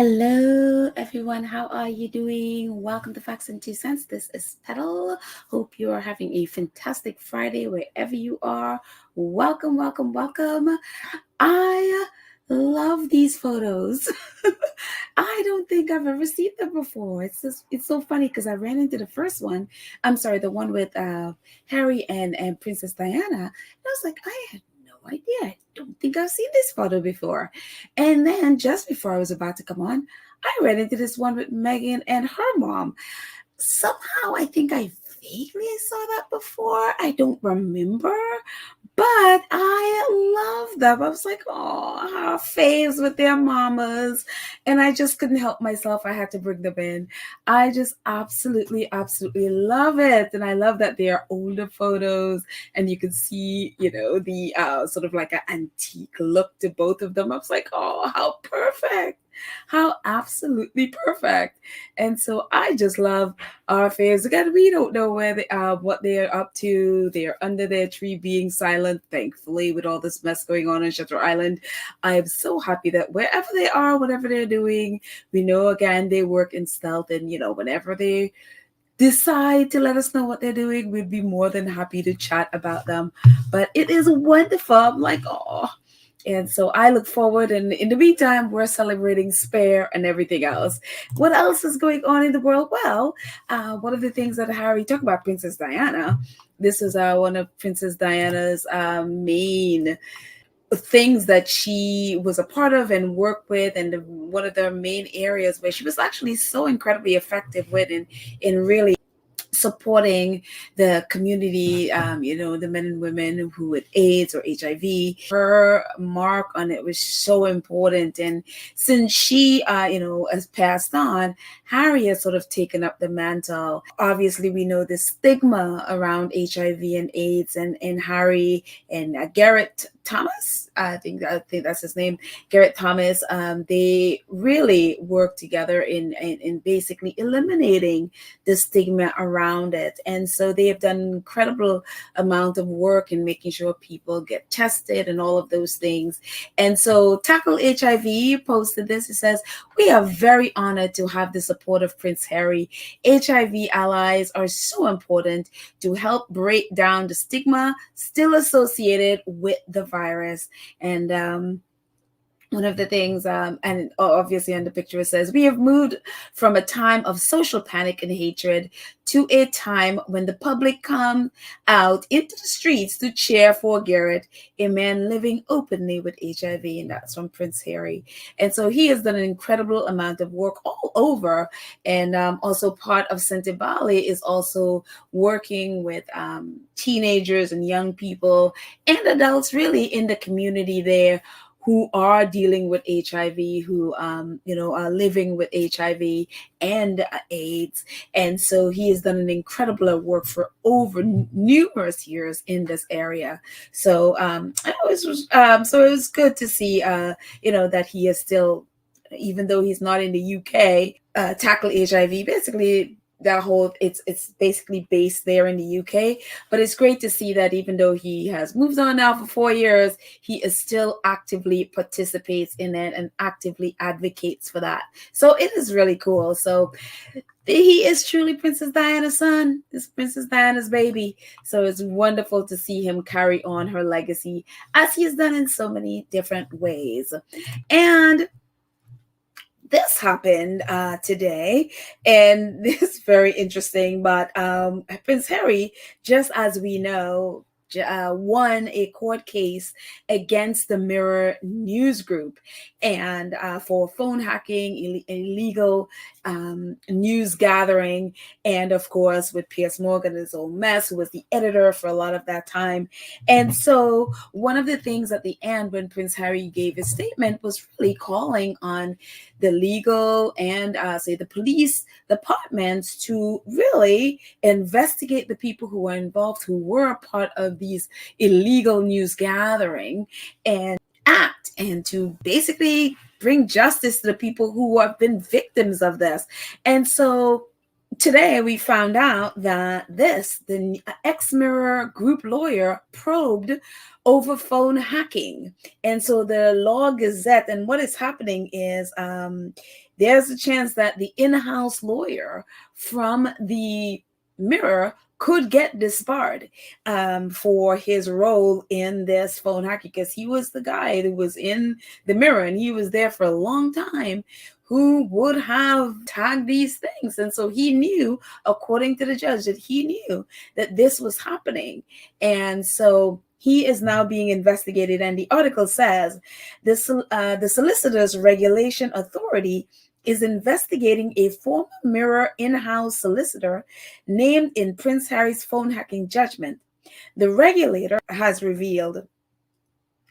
Hello, everyone. How are you doing? Welcome to Facts and Two Cents. This is Petal. Hope you are having a fantastic Friday wherever you are. Welcome, welcome, welcome. I love these photos. I don't think I've ever seen them before. It's so funny because I ran into the first one. I'm sorry, the one with Harry and Princess Diana. And I was like, I had no idea. I don't think I've seen this photo before. And then just before I was about to come on, I ran into this one with Meghan and her mom. Somehow I think I vaguely saw that before. I don't remember, but I love them. I was like, oh, our faves with their mamas. And I just couldn't help myself. I had to bring them in. I just absolutely, absolutely love it. And I love that they are older photos and you can see, the sort of like an antique look to both of them. I was like, oh, how perfect. How absolutely perfect. And so I just love our faves. Again, we don't know where they are, what they're up to. They're under their tree being silent, thankfully, with all this mess going on Shutter Island. I am so happy that wherever they are, whatever they're doing, we know again they work in stealth, and whenever they decide to let us know what they're doing, we'd be more than happy to chat about them. But it is wonderful. I'm like, oh. And so I look forward, and in the meantime, we're celebrating Spare and everything else. What else is going on in the world? Well, one of the things that Harry talked about, Princess Diana. This is one of Princess Diana's main things that she was a part of and worked with, and one of the main areas where she was actually so incredibly effective with in really supporting the community, the men and women who with AIDS or HIV. Her mark on it was so important. And since she, has passed on, Harry has sort of taken up the mantle. Obviously, we know the stigma around HIV and AIDS, and Harry and Garrett Thomas, I think that's his name, Garrett Thomas. They really work together in basically eliminating the stigma around it, and so they have done an incredible amount of work in making sure people get tested and all of those things. And so Tackle HIV posted this. It says, "We are very honored to have the support of Prince Harry. HIV allies are so important to help break down the stigma still associated with the virus." And one of the things, and obviously on the picture it says, "We have moved from a time of social panic and hatred to a time when the public come out into the streets to cheer for Garrett, a man living openly with HIV." And that's from Prince Harry. And so he has done an incredible amount of work all over. And also part of Sentebale is also working with teenagers and young people and adults really in the community there who are dealing with HIV, who are living with HIV and AIDS. And so he has done an incredible work for over numerous years in this area. So it was good to see that he is still, even though he's not in the UK, tackle HIV. Basically, that whole it's basically based there in the UK, but it's great to see that even though he has moved on now for 4 years, he is still actively participates in it and actively advocates for that. So it is really cool. So he is truly Princess Diana's son. This Princess Diana's baby. So it's wonderful to see him carry on her legacy as he has done in so many different ways. And this happened today, and this is very interesting. But Prince Harry, just as we know, won a court case against the Mirror News Group, and for phone hacking, illegal news gathering, and of course with Piers Morgan, his old mess, who was the editor for a lot of that time. And so one of the things at the end when Prince Harry gave his statement was really calling on the legal and say the police departments to really investigate the people who were involved, who were a part of these illegal news gathering, and act and to basically bring justice to the people who have been victims of this. And so Today, we found out that the ex-Mirror Group lawyer probed over phone hacking. And so the Law Gazette, and what is happening is there's a chance that the in-house lawyer from the Mirror could get disbarred for his role in this phone hacking, because he was the guy that was in the Mirror and he was there for a long time, who would have tagged these things. And so he knew, according to the judge, that he knew that this was happening. And so he is now being investigated. And the article says the Solicitors Regulation Authority is investigating a former Mirror in-house solicitor named in Prince Harry's phone hacking judgment. The regulator has revealed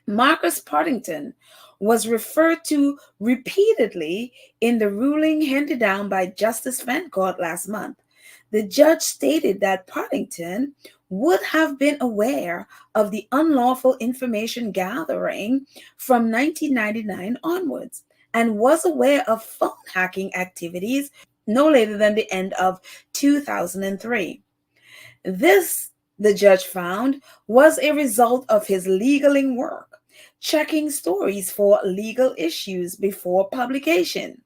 Marcus Partington was referred to repeatedly in the ruling handed down by Justice Fancourt last month. The judge stated that Partington would have been aware of the unlawful information gathering from 1999 onwards and was aware of phone hacking activities no later than the end of 2003. This, the judge found, was a result of his legaling work, checking stories for legal issues before publication.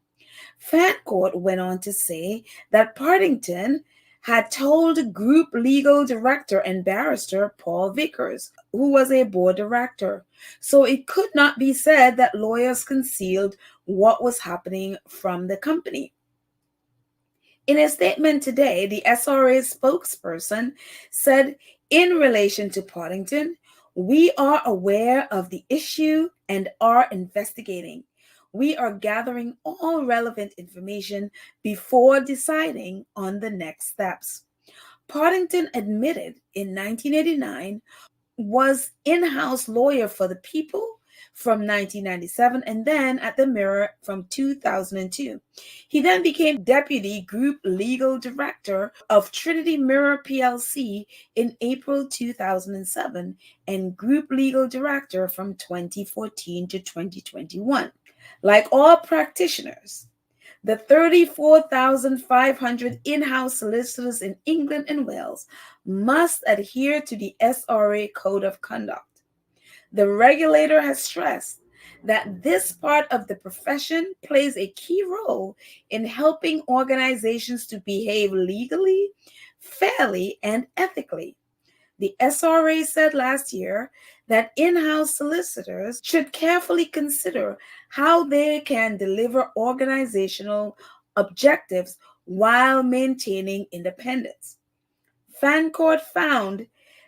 Fancourt went on to say that Partington had told Group Legal Director and Barrister Paul Vickers, who was a board director, so it could not be said that lawyers concealed what was happening from the company. In a statement today, the SRA's spokesperson said, in relation to Partington, we are aware of the issue and are investigating. We are gathering all relevant information before deciding on the next steps. Partington admitted in 1989 was in-house lawyer for the People from 1997 and then at the Mirror from 2002. He then became Deputy Group Legal Director of Trinity Mirror PLC in April 2007 and Group Legal Director from 2014 to 2021. Like all practitioners, the 34,500 in-house solicitors in England and Wales must adhere to the SRA Code of Conduct. The regulator has stressed that this part of the profession plays a key role in helping organizations to behave legally, fairly, and ethically. The SRA said last year that in-house solicitors should carefully consider how they can deliver organizational objectives while maintaining independence. Fancourt found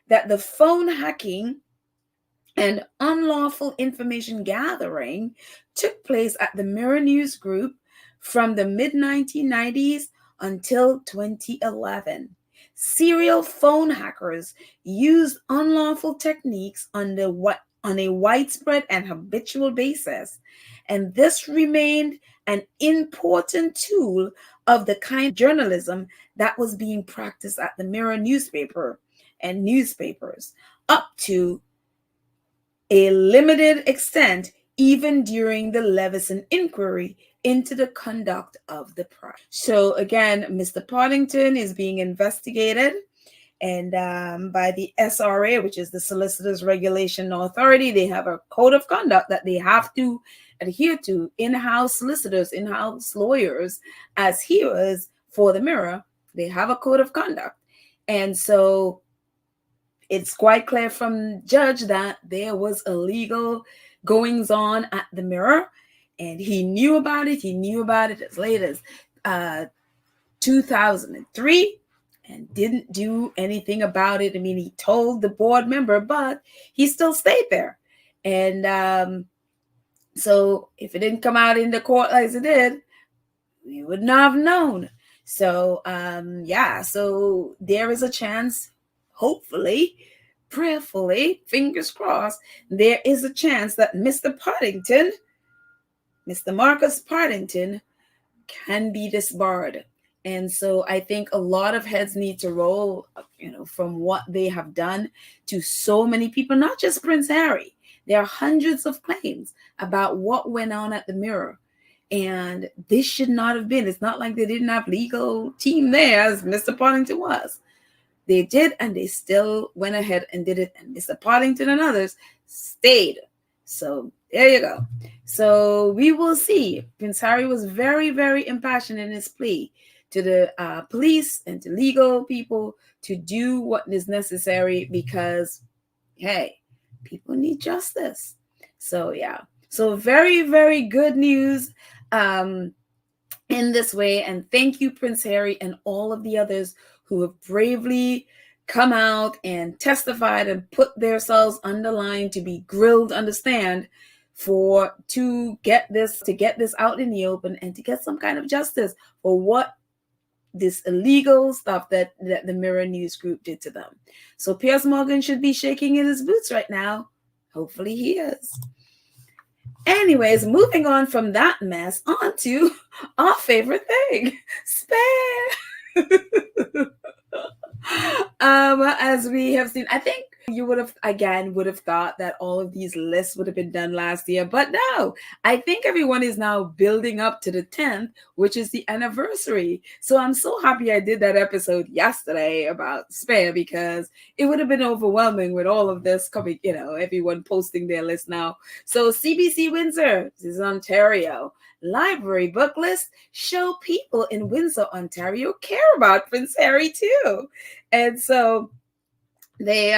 that the phone hacking and unlawful information gathering took place at the Mirror News Group from the mid-1990s until 2011. Serial phone hackers used unlawful techniques on a widespread and habitual basis, and this remained an important tool of the kind of journalism that was being practiced at the Mirror newspaper and newspapers up to a limited extent, even during the Leveson inquiry into the conduct of the press. So again, Mr. Partington is being investigated and by the SRA, which is the Solicitors Regulation Authority. They have a code of conduct that they have to adhere to. In-house solicitors, in-house lawyers, as he was for the Mirror, they have a code of conduct. And so it's quite clear from judge that there was illegal goings on at the Mirror, and he knew about it. He knew about it as late as 2003 and didn't do anything about it. I mean, he told the board member, but he still stayed there. And so if it didn't come out in the court as it did, we would not have known. So so there is a chance, hopefully, prayerfully, fingers crossed, there is a chance that Mr. Marcus Partington, can be disbarred. And so I think a lot of heads need to roll, from what they have done to so many people, not just Prince Harry. There are hundreds of claims about what went on at the Mirror. And this should not have been. It's not like they didn't have legal team there, as Mr. Partington was. They did, and they still went ahead and did it. And Mr. Partington and others stayed. So there you go. So we will see. Prince Harry was very, very impassioned in his plea to the police and to legal people to do what is necessary because, hey, people need justice. So yeah. So very, very good news in this way. And thank you, Prince Harry, and all of the others who have bravely come out and testified and put themselves on the line to be grilled, understand, to get this out in the open and to get some kind of justice for what this illegal stuff that the Mirror News Group did to them. So Piers Morgan should be shaking in his boots right now. Hopefully he is. Anyways, moving on from that mess on to our favorite thing, Spare. As we have seen, I think you would have thought that all of these lists would have been done last year, but no, I think everyone is now building up to the 10th, which is the anniversary. So I'm so happy I did that episode yesterday about Spare, because it would have been overwhelming with all of this coming, everyone posting their list now. So CBC Windsor, this is Ontario. Library book list show people in Windsor, Ontario care about Prince Harry too. And so they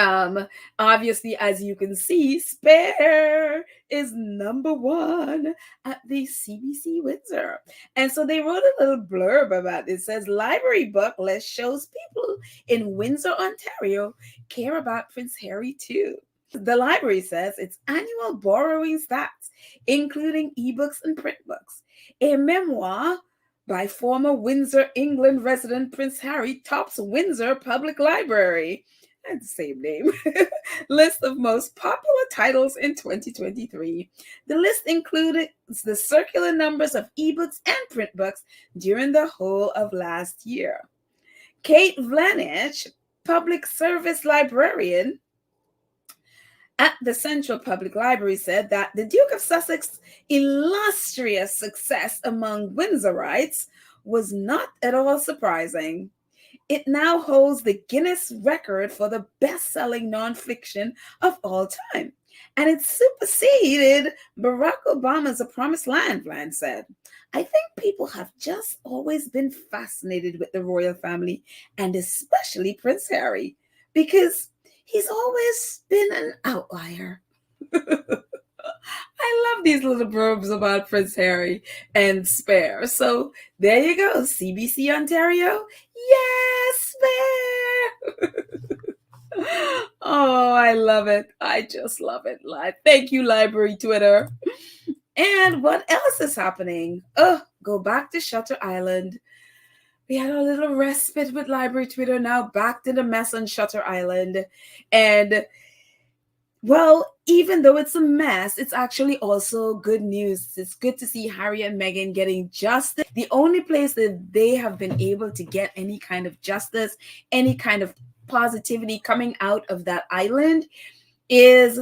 obviously, as you can see, Spare is number 1 at the CBC Windsor. And so they wrote a little blurb about it. It says library book list shows people in Windsor, Ontario care about Prince Harry too. The library says its annual borrowing stats, including ebooks and print books. A memoir by former Windsor, England resident Prince Harry tops Windsor Public Library. That's the same name. List of most popular titles in 2023. The list included the circular numbers of ebooks and print books during the whole of last year. Kate Vlanich, public service librarian at the Central Public Library, said that the Duke of Sussex's illustrious success among Windsorites was not at all surprising. It now holds the Guinness record for the best-selling nonfiction of all time, and it superseded Barack Obama's A Promised Land, Bland said. I think people have just always been fascinated with the royal family, and especially Prince Harry, because he's always been an outlier. I love these little blurbs about Prince Harry and Spare. So there you go, CBC Ontario. Yes, Spare. Oh, I love it. I just love it. Thank you, Library Twitter. And what else is happening? Go back to Shutter Island. We had a little respite with Library Twitter, now back to the mess on Shutter Island. And, well, even though it's a mess, it's actually also good news. It's good to see Harry and Meghan getting justice. The only place that they have been able to get any kind of justice, any kind of positivity coming out of that island is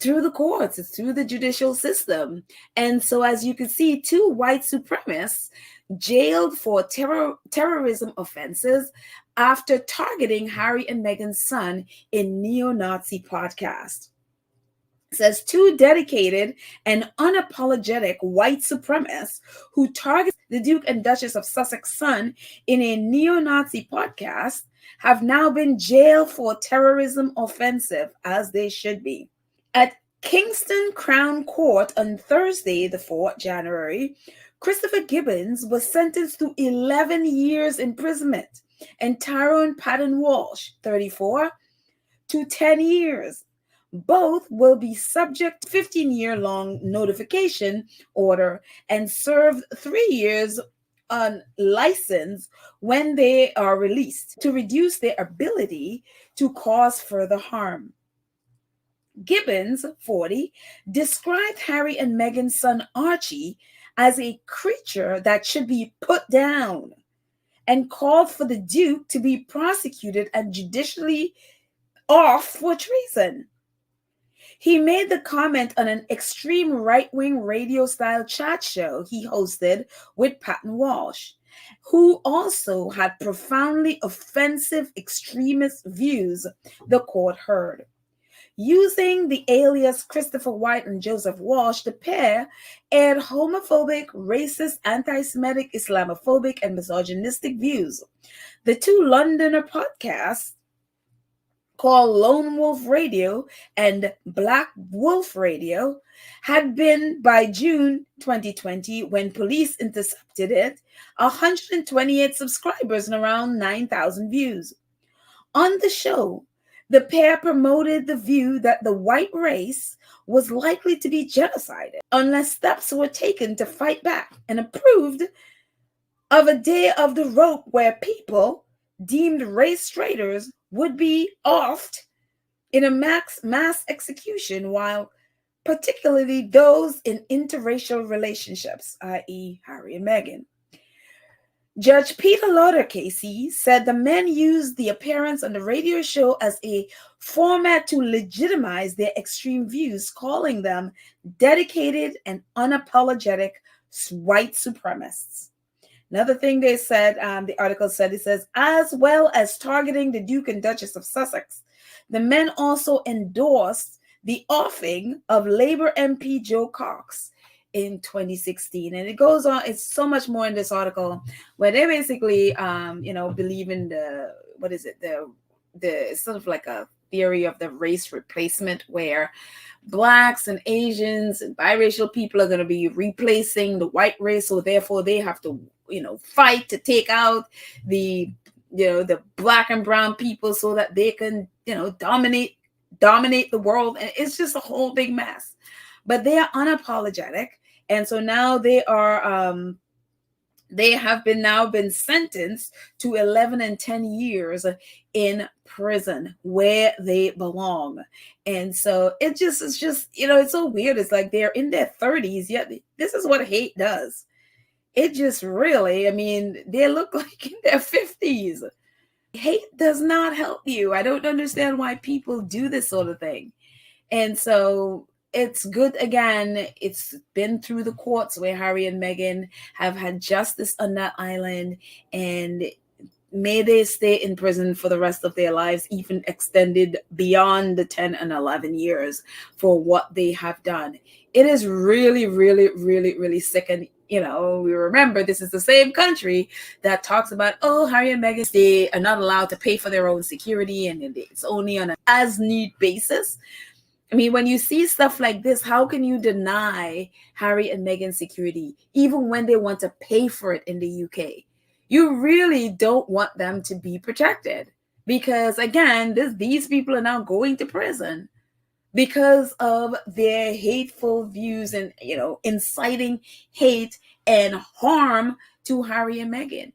through the courts. It's through the judicial system. And so, as you can see, 2 white supremacists jailed for terrorism offenses after targeting Harry and Meghan's son in neo-Nazi podcast. It says 2 dedicated and unapologetic white supremacists who target the Duke and Duchess of Sussex son in a neo-Nazi podcast have now been jailed for terrorism offensive, as they should be. At Kingston Crown Court on Thursday, the 4th January, Christopher Gibbons was sentenced to 11 years imprisonment, and Tyrone Patton Walsh, 34, to 10 years. Both will be subject to 15-year-long notification order and serve 3 years on license when they are released to reduce their ability to cause further harm. Gibbons, 40, described Harry and Meghan's son Archie as a creature that should be put down and called for the Duke to be prosecuted and judicially off for treason. He made the comment on an extreme right-wing radio-style chat show he hosted with Patton Walsh, who also had profoundly offensive extremist views, the court heard. Using the alias Christopher White and Joseph Walsh, the pair aired homophobic, racist, anti-Semitic, Islamophobic, and misogynistic views. The two Londoner podcasts, called Lone Wolf Radio and Black Wolf Radio, had been, by June 2020, when police intercepted it, 128 subscribers and around 9,000 views. On the show, the pair promoted the view that the white race was likely to be genocided unless steps were taken to fight back, and approved of a day of the rope where people deemed race traitors would be offed in a mass execution, while particularly those in interracial relationships, i.e. Harry and Meghan. Judge Peter Lauder, KC, said the men used the appearance on the radio show as a format to legitimize their extreme views, calling them dedicated and unapologetic white supremacists. Another thing they said, the article said, it says, as well as targeting the Duke and Duchess of Sussex, the men also endorsed the offing of Labour MP Joe Cox in 2016. And it goes on, it's so much more in this article, where they basically, believe in the sort of like a theory of the race replacement, where Blacks and Asians and biracial people are going to be replacing the white race, so therefore they have to, fight to take out the Black and brown people so that they can, dominate the world. And it's just a whole big mess. But they are unapologetic, and so now they are they have been sentenced to 11 and 10 years in prison where they belong. And so it's just it's so weird. It's like they're in their 30s, yet this is what hate does. It just really, they look like in their 50s. Hate does not help you. I don't understand why people do this sort of thing. And so it's good, again, it's been through the courts where Harry and Meghan have had justice on that island, and may they stay in prison for the rest of their lives, even extended beyond the 10 and 11 years for what they have done. It is really, really, really, really sick. And, we remember this is the same country that talks about, Harry and Meghan, they are not allowed to pay for their own security, and it's only on an as-need basis. When you see stuff like this, how can you deny Harry and Meghan's security, even when they want to pay for it in the UK? You really don't want them to be protected, because, again, these people are now going to prison because of their hateful views and, inciting hate and harm to Harry and Meghan.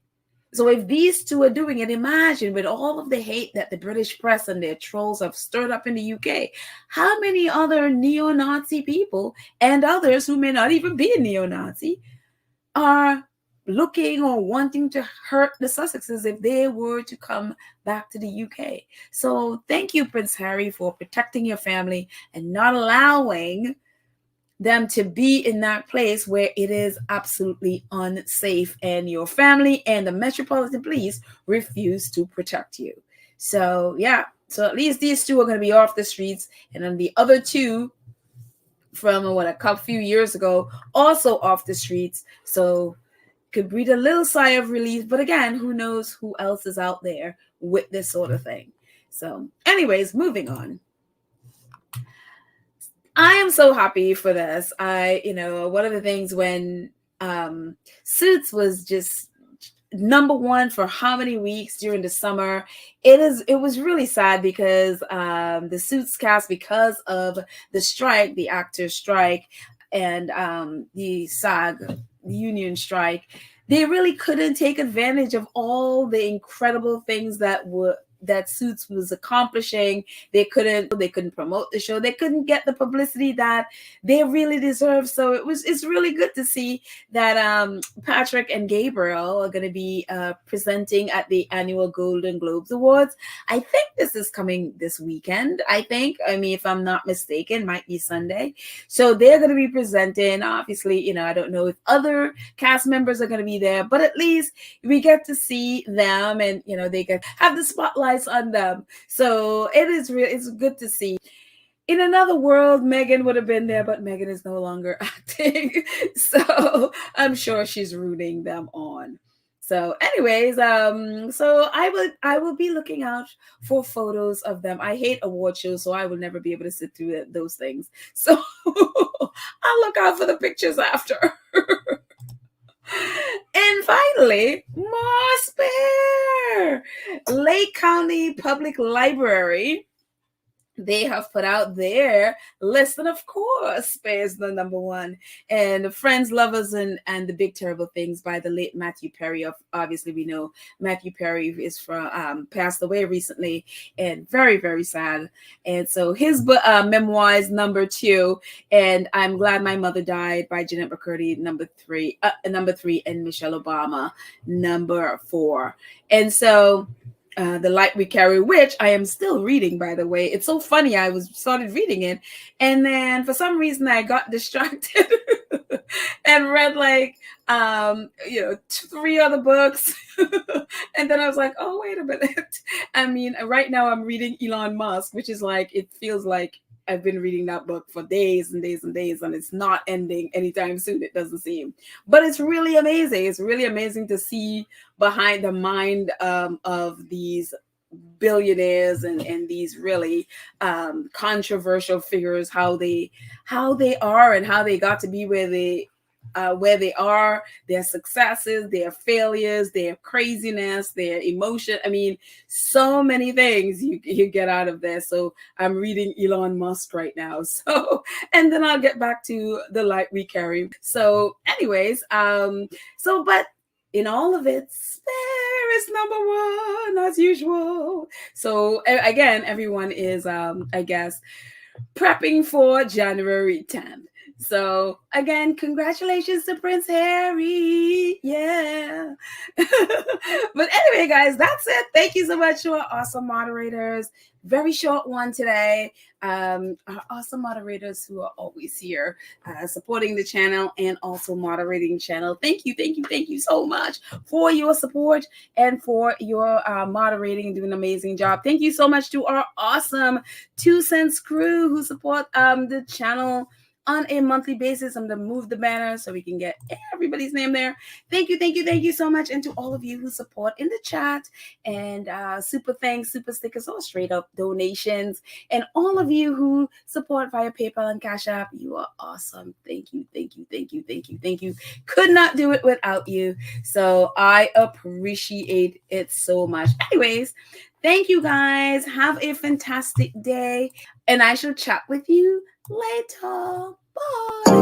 So if these two are doing it, imagine with all of the hate that the British press and their trolls have stirred up in the UK, how many other neo-Nazi people and others who may not even be a neo-Nazi are looking or wanting to hurt the Sussexes if they were to come back to the UK. So thank you, Prince Harry, for protecting your family and not allowing them to be in that place where it is absolutely unsafe, and your family and the Metropolitan Police refuse to protect you. So yeah, so at least these two are going to be off the streets, and then the other two from a few years ago also off the streets. So could breathe a little sigh of relief, but again, who knows who else is out there with this sort of thing. So anyways, moving on. I am so happy for this. One of the things when Suits was just number one for how many weeks during the summer, it was really sad because the Suits cast, because of the strike, the actors strike, and the SAG, the union strike, they really couldn't take advantage of all the incredible things that that Suits was accomplishing. They couldn't promote the show. They couldn't get the publicity that they really deserve. So it's really good to see that Patrick and Gabriel are going to be presenting at the annual Golden Globes Awards. I think this is coming this weekend. I mean, if I'm not mistaken, might be Sunday. So they're going to be presenting. Obviously, I don't know if other cast members are going to be there, but at least we get to see them, and they get have the spotlights on them. So it's good to see. In another world, Meghan would have been there, but Meghan is no longer acting. So I'm sure she's rooting them on. So anyways, so I will be looking out for photos of them. I hate award shows, so I will never be able to sit through those things. So I'll look out for the pictures after. And finally, more spare. Lake County Public Library, they have put out their list, and of course, Spare is the number one. And Friends, Lovers, and The Big Terrible Things by the late Matthew Perry. Obviously, we know Matthew Perry is passed away recently, and very, very sad. And so his memoir is number 2, and I'm Glad My Mother Died by Jeanette McCurdy, number 3, and Michelle Obama, number 4. And so The Light We Carry, which I am still reading, by the way. It's so funny. I started reading it, and then for some reason I got distracted and read 3 other books. And then I was like, oh, wait a minute. I mean, right now I'm reading Elon Musk, which is it feels like I've been reading that book for days and days and days, and it's not ending anytime soon, it doesn't seem. But it's really amazing. It's really amazing to see behind the mind of these billionaires and these really controversial figures, how they are and how they got to be where they are, their successes, their failures, their craziness, their emotion. I mean, so many things you get out of there. So I'm reading Elon Musk right now. So, and then I'll get back to The Light We Carry. So anyways, but in all of it, Spare is number 1 as usual. So again, everyone is, I guess, prepping for January 10th. So again, congratulations to Prince Harry. Yeah. But anyway, guys, that's it. Thank you so much to our awesome moderators. Very short one today. Our awesome moderators who are always here supporting the channel and also moderating the channel. Thank you so much for your support and for your moderating and doing an amazing job. Thank you so much to our awesome 2 Cents crew who support the channel on a monthly basis. I'm going to move the banner so we can get everybody's name there. Thank you so much. And to all of you who support in the chat, and super thanks, super stickers, or straight up donations. And all of you who support via PayPal and Cash App, you are awesome. Thank you. Could not do it without you. So I appreciate it so much. Anyways, thank you guys. Have a fantastic day. And I shall chat with you later. Bye.